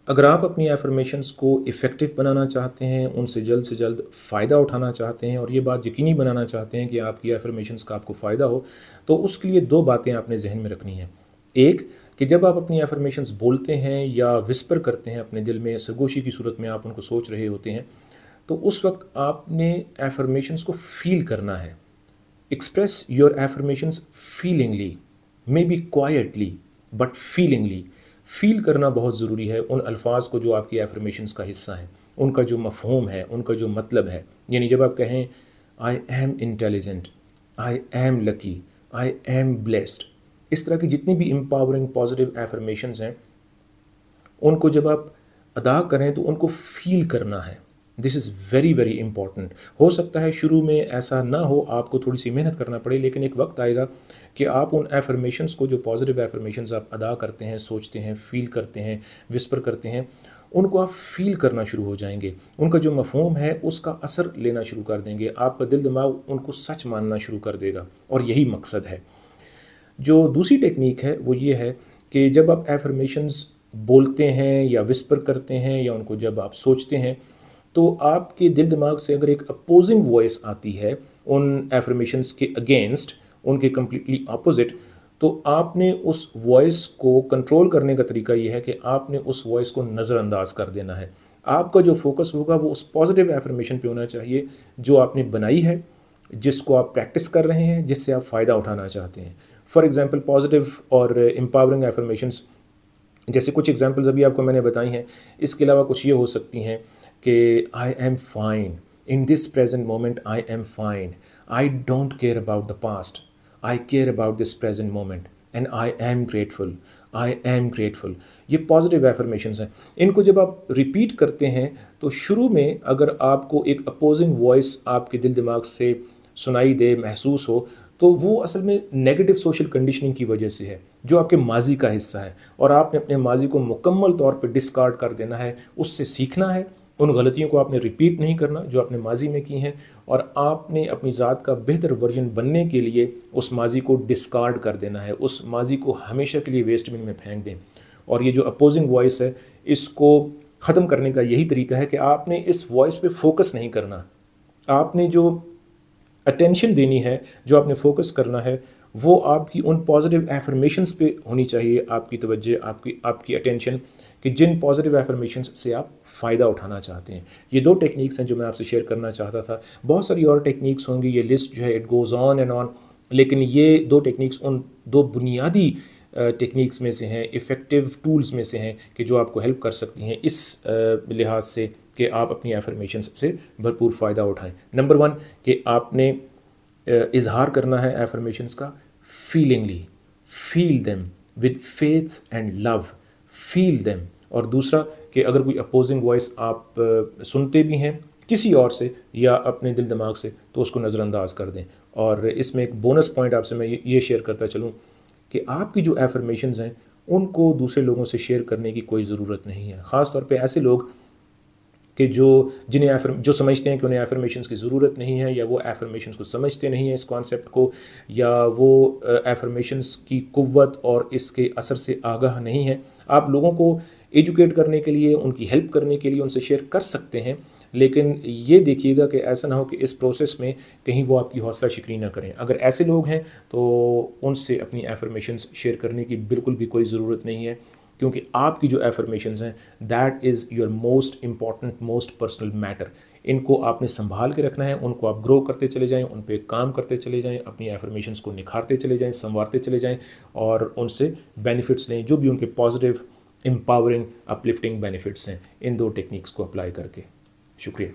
अगर आप अपनी एफर्मेशंस को इफ़ेक्टिव बनाना चाहते हैं, उनसे से जल्द फ़ायदा उठाना चाहते हैं और ये बात यकीनी बनाना चाहते हैं कि आपकी एफर्मेशंस का आपको फ़ायदा हो, तो उसके लिए 2 बातें आपने ज़हन में रखनी हैं। एक, कि जब आप अपनी एफर्मेशंस बोलते हैं या विस्पर करते हैं अपने दिल में, सरगोशी की सूरत में आप उनको सोच रहे होते हैं, तो उस वक़्त आपने एफर्मेशंस को फ़ील करना है। Express your affirmations feelingly, maybe quietly but feelingly. Feel करना बहुत ज़रूरी है उन अल्फाज को जो आपकी एफर्मेशंस का हिस्सा हैं, उनका जो मफ़हूम है, उनका जो मतलब है। यानी जब आप कहें I am intelligent, I am lucky, I am blessed, इस तरह की जितनी भी एम्पावरिंग पॉजिटिव एफर्मेशंस हैं, उनको जब आप अदा करें तो उनको फ़ील करना है। This is very very important. हो सकता है शुरू में ऐसा ना हो, आपको थोड़ी सी मेहनत करना पड़े, लेकिन एक वक्त आएगा कि आप उन एफर्मेशंस को, जो पॉजिटिव एफर्मेशंस आप अदा करते हैं, सोचते हैं, फ़ील करते हैं, विस्पर करते हैं, उनको आप फ़ील करना शुरू हो जाएंगे। उनका जो मफ़हूम है उसका असर लेना शुरू कर देंगे। आपका दिल दिमाग उनको सच मानना शुरू कर देगा और यही मकसद है। जो दूसरी टेक्निक है वो ये है कि जब आप एफर्मेशंस बोलते हैं या विस्पर करते हैं या उनको जब आप सोचते हैं, तो आपके दिल दिमाग से अगर एक अपोजिंग वॉइस आती है उन एफर्मेशंस के अगेंस्ट, उनके कम्प्लीटली अपोजिट, तो आपने उस वॉइस को कंट्रोल करने का तरीका ये है कि आपने उस वॉइस को नज़रअंदाज कर देना है। आपका जो फोकस होगा वो उस पॉजिटिव एफर्मेशन पे होना चाहिए जो आपने बनाई है, जिसको आप प्रैक्टिस कर रहे हैं, जिससे आप फ़ायदा उठाना चाहते हैं। फॉर एग्ज़ाम्पल पॉजिटिव और एम्पावरिंग एफर्मेशंस, जैसे कुछ एग्जांपल्स अभी आपको मैंने बताई हैं। इसके अलावा कुछ ये हो सकती हैं कि I am fine, in this present moment I am fine, I don't care about the past, I care about this present moment and I am grateful, I am grateful. ये पॉजिटिव एफर्मेशंस हैं। इनको जब आप repeat करते हैं तो शुरू में अगर आपको एक अपोजिंग वॉइस आपके दिल दिमाग से सुनाई दे, महसूस हो, तो वो असल में नेगेटिव सोशल कंडीशनिंग की वजह से है, जो आपके माजी का हिस्सा है, और आपने अपने माजी को मुकम्मल तौर पर डिस्कार्ड कर देना है, उससे सीखना है। उन गलतियों को आपने रिपीट नहीं करना जो आपने माजी में की हैं, और आपने अपनी ज़ात का बेहतर वर्जन बनने के लिए उस माजी को डिस्कार्ड कर देना है, उस माजी को हमेशा के लिए वेस्ट बिन में फेंक दें। और ये जो अपोजिंग वॉइस है, इसको ख़त्म करने का यही तरीका है कि आपने इस वॉइस पे फोकस नहीं करना। आपने जो अटेंशन देनी है, जो आपने फोकस करना है, वो आपकी उन पॉजिटिव एफर्मेशंस पे होनी चाहिए। आपकी तवज्जो, आपकी आपकी अटेंशन, कि जिन पॉजिटिव एफर्मेशंस से आप फ़ायदा उठाना चाहते हैं। ये 2 टेक्निक्स हैं जो मैं आपसे शेयर करना चाहता था। बहुत सारी और टेक्निक्स होंगी, ये लिस्ट जो है it goes on and on, लेकिन ये 2 टेक्निक्स उन 2 बुनियादी टेक्निक्स में से हैं, इफ़ेक्टिव टूल्स में से हैं कि जो आपको हेल्प कर सकती हैं इस लिहाज से कि आप अपनी एफर्मेशंस से भरपूर फ़ायदा उठाएं। नंबर 1, कि आपने इजहार करना है एफर्मेशंस का feelingly, feel them with faith and love, feel them. और दूसरा, कि अगर कोई अपोजिंग वॉइस आप सुनते भी हैं किसी और से या अपने दिल दिमाग से, तो उसको नज़रअंदाज कर दें। और इसमें एक बोनस पॉइंट आपसे मैं ये शेयर करता चलूँ कि आपकी जो एफर्मेशंस हैं उनको दूसरे लोगों से शेयर करने की कोई ज़रूरत नहीं है। ख़ास तौर पे ऐसे लोग कि जो समझते हैं कि उन्हें एफर्मेशंस की ज़रूरत नहीं है, या वो एफर्मेशंस को समझते नहीं हैं, इस कॉन्सेप्ट को, या वो एफर्मेशंस की कुव्वत और इसके असर से आगाह नहीं है। आप लोगों को एजुकेट करने के लिए, उनकी हेल्प करने के लिए उनसे शेयर कर सकते हैं, लेकिन ये देखिएगा कि ऐसा ना हो कि इस प्रोसेस में कहीं वो आपकी हौसला शिकनी ना करें। अगर ऐसे लोग हैं तो उनसे अपनी एफर्मेशंस शेयर करने की बिल्कुल भी कोई ज़रूरत नहीं है, क्योंकि आपकी जो एफर्मेशंस हैं that is your most important, most personal matter. इनको आपने संभाल के रखना है, उनको आप ग्रो करते चले जाएं, उन पे काम करते चले जाएं, अपनी एफर्मेशंस को निखारते चले जाएं, संवारते चले जाएं, और उनसे बेनिफिट्स लें, जो भी उनके पॉजिटिव, एम्पावरिंग, अपलिफ्टिंग बेनिफिट्स हैं, इन 2 टेक्निक्स को अप्लाई करके। शुक्रिया।